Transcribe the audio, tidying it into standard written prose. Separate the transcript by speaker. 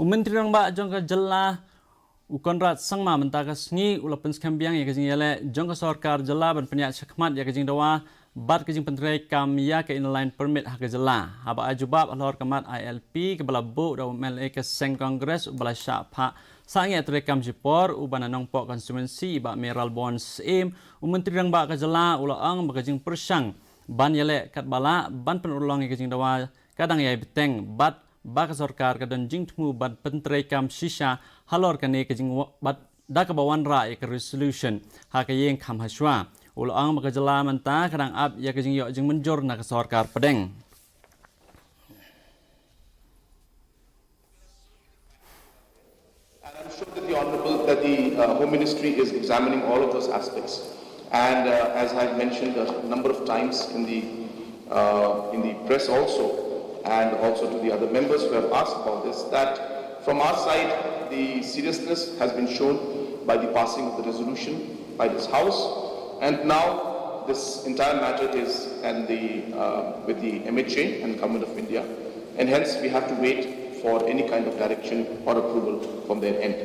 Speaker 1: Menteri Rang Ba jongka jela Ukonrat sangma mentaka sengi ulapan skambiang ya kajing yale jongka sarkar jela ban penyak syakmat ya kajing dawa bat kajing pentrai kam ya ke inline permit hak jela haba ajubab alor kamat ILP ke bala bu da MLA ke seng kongres bala syapha sangi atrekam jipor ubana nongpok konstituensi ba Meral Bonds im Menteri Rang Ba ka jela ulaang ba kajing persang ban yale kat bala ban penulong ya kajing dawa kadang ya beteng bat baka sarkar kadang jing temu bat pentrai kam shisha halor kane ke jing bat dak bawan ra ek resolution ha ke yeng kham haswa ulang maka jela menta kadang ab ya ke jing yo jing menjor na ke sarkar pedeng.
Speaker 2: And I'm sure that the Home Ministry is examining all of those aspects. And as I've mentioned a number of times in the press also, and also to the other members who have asked about this, that from our side, the seriousness has been shown by the passing of the resolution by this House, and now this entire matter is with the MHA and Government of India, and hence we have to wait for any kind of direction or approval from their end.